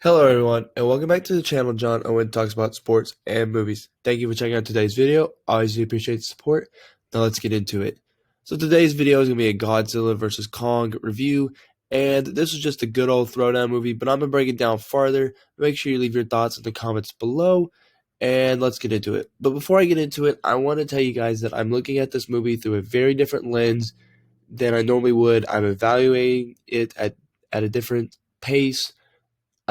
Hello everyone, and welcome back to the channel. John Owen talks about sports and movies. Thank you for checking out today's video. I always do appreciate the support. Now let's get into it. So today's video is going to be a Godzilla vs. Kong review, and this is just a good old throwdown movie, but I'm going to break it down farther. Make sure you leave your thoughts in the comments below, and let's get into it. But before I get into it, I want to tell you guys that I'm looking at this movie through a very different lens than I normally would. I'm evaluating it at a different pace,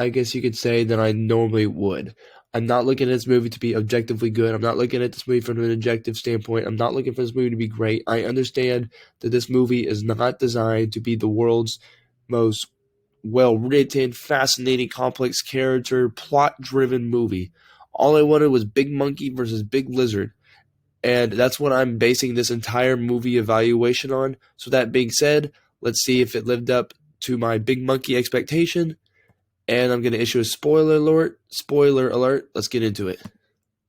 I guess you could say, than I normally would. I'm not looking at this movie to be objectively good. I'm not looking at this movie from an objective standpoint. I'm not looking for this movie to be great. I understand that this movie is not designed to be the world's most well written, fascinating, complex character, plot driven movie. All I wanted was Big Monkey versus Big Lizard. And that's what I'm basing this entire movie evaluation on. So, that being said, let's see if it lived up to my Big Monkey expectation, and I'm going to issue a spoiler alert. Spoiler alert. Let's get into it.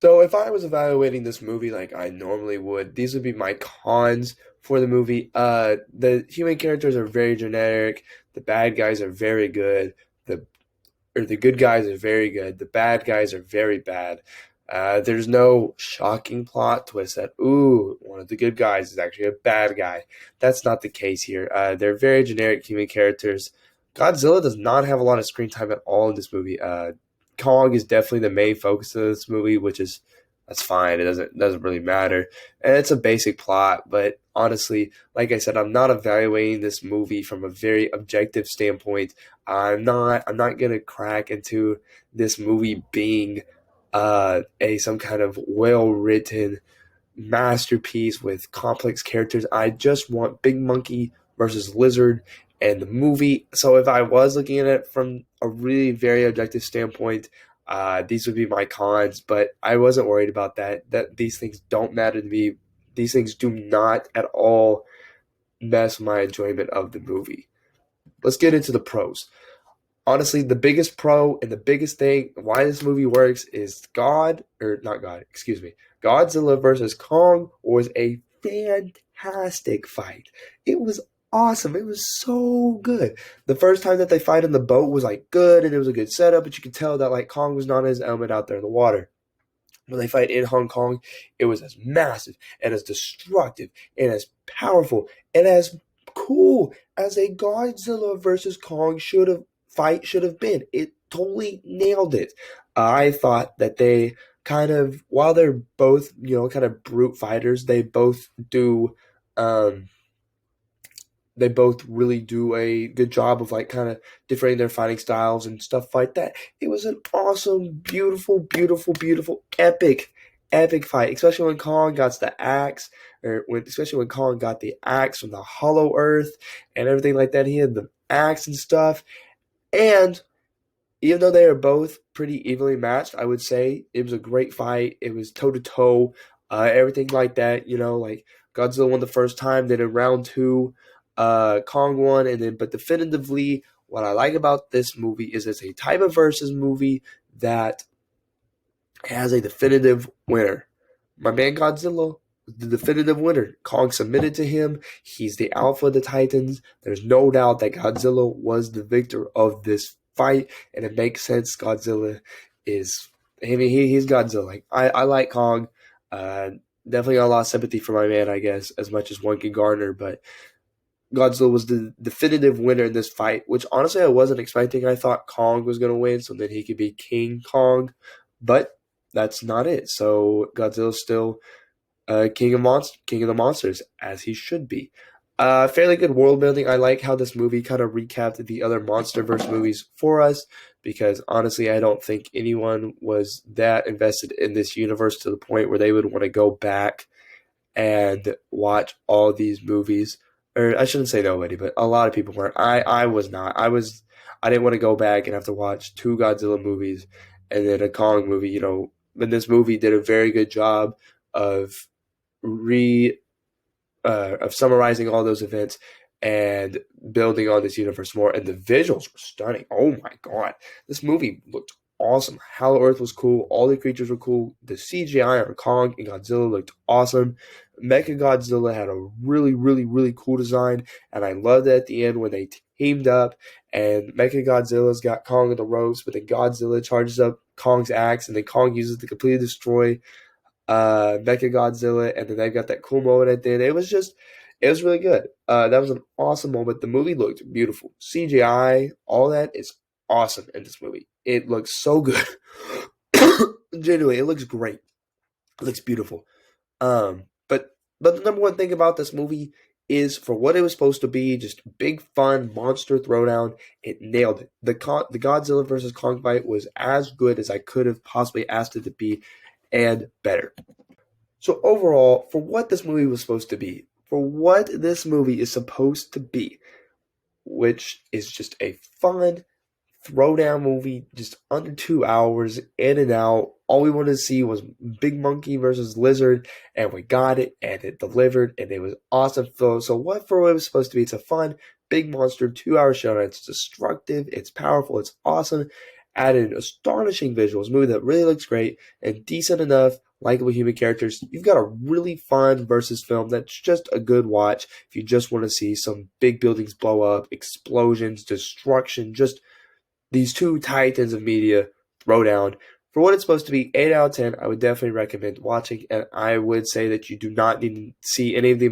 So, if I was evaluating this movie like I normally would, these would be my cons for the movie. The human characters are very generic. The bad guys are very good. The good guys are very good. The bad guys are very bad. There's no shocking plot twist that, ooh, one of the good guys is actually a bad guy. That's not the case here. They're very generic human characters. Godzilla does not have a lot of screen time at all in this movie. Kong is definitely the main focus of this movie, that's fine. It doesn't really matter, and it's a basic plot. But honestly, like I said, I'm not evaluating this movie from a very objective standpoint. I'm not gonna crack into this movie being some kind of well written masterpiece with complex characters. I just want Big Monkey versus Lizard and the movie. So if I was looking at it from a really very objective standpoint, these would be my cons. But I wasn't worried about that. That these things don't matter to me. These things do not at all mess my enjoyment of the movie. Let's get into the pros. Honestly, the biggest pro and the biggest thing why this movie works is Godzilla versus Kong was a fantastic fight. It was awesome. It was so good. The first time that they fight in the boat was like good, and it was a good setup, but you could tell that like Kong was not in his element out there in the water. When they fight in Hong Kong, it was as massive and as destructive and as powerful and as cool as a Godzilla versus Kong should have been. It totally nailed it. I thought that they kind of, while they're both, kind of brute fighters, um, they both really do a good job of like kind of differentiating their fighting styles and stuff like that. It was an awesome, beautiful, beautiful, beautiful, epic fight, especially when Kong got the axe, especially when Kong got the axe from the Hollow Earth and everything like that. He had the axe and stuff, and even though they are both pretty evenly matched, I would say it was a great fight. It was toe to toe, everything like that. Like Godzilla won the first time, then in round two, Kong won, and then but definitively, what I like about this movie is it's a type of versus movie that has a definitive winner. My man Godzilla, the definitive winner. Kong submitted to him. He's the alpha of the Titans. There's no doubt that Godzilla was the victor of this fight, and it makes sense. Godzilla is, I mean, he's Godzilla. Like, I like Kong. Definitely got a lot of sympathy for my man, I guess, as much as one can garner, but Godzilla was the definitive winner in this fight, which honestly I wasn't expecting. I thought Kong was going to win so that he could be King Kong, but that's not it. So Godzilla's still king of the monsters, as he should be. Fairly good world building. I like how this movie kind of recapped the other MonsterVerse movies for us, because honestly, I don't think anyone was that invested in this universe to the point where they would want to go back and watch all these movies. Or I shouldn't say nobody, but a lot of people weren't. I was not. I didn't want to go back and have to watch two Godzilla movies and then a Kong movie. But this movie did a very good job of re of summarizing all those events and building on this universe more. And the visuals were stunning. Oh my god, this movie looked awesome. Hollow Earth was cool. All the creatures were cool. The CGI on Kong and Godzilla looked awesome. Mecha Godzilla had a really, really, really cool design, and I loved it at the end when they teamed up and Mechagodzilla's got Kong on the ropes, but then Godzilla charges up Kong's axe, and then Kong uses it to completely destroy Mechagodzilla, and then they got that cool moment at the end. It was really good. That was an awesome moment. The movie looked beautiful. CGI, all that is awesome in this movie. It looks so good. Genuinely, it looks great. It looks beautiful. But the number one thing about this movie is for what it was supposed to be, just big fun monster throwdown. It nailed it. The Godzilla versus Kong fight was as good as I could have possibly asked it to be, and better. So overall, for what this movie was supposed to be, for what this movie is supposed to be, which is just a fun throwdown movie, just under 2 hours, in and out. All we wanted to see was Big Monkey versus Lizard, and we got it, and it delivered, and it was awesome. So what for what it was supposed to be, it's a fun, big monster, 2 hour showdown. It's destructive, it's powerful, it's awesome. Added astonishing visuals, movie that really looks great, and decent enough, likable human characters. You've got a really fun versus film that's just a good watch if you just want to see some big buildings blow up, explosions, destruction, just these two titans of media throw down. For what it's supposed to be, 8 out of 10, I would definitely recommend watching, and I would say that you do not need to see any of the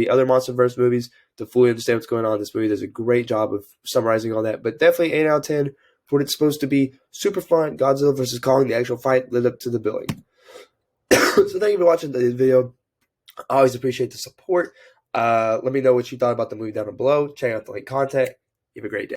other MonsterVerse movies to fully understand what's going on. This movie does a great job of summarizing all that, but definitely 8 out of 10 for what it's supposed to be. Super fun. Godzilla versus Kong, the actual fight lived up to the billing. So thank you for watching this video. I always appreciate the support. Let me know what you thought about the movie down below. Check out the link contact. You have a great day.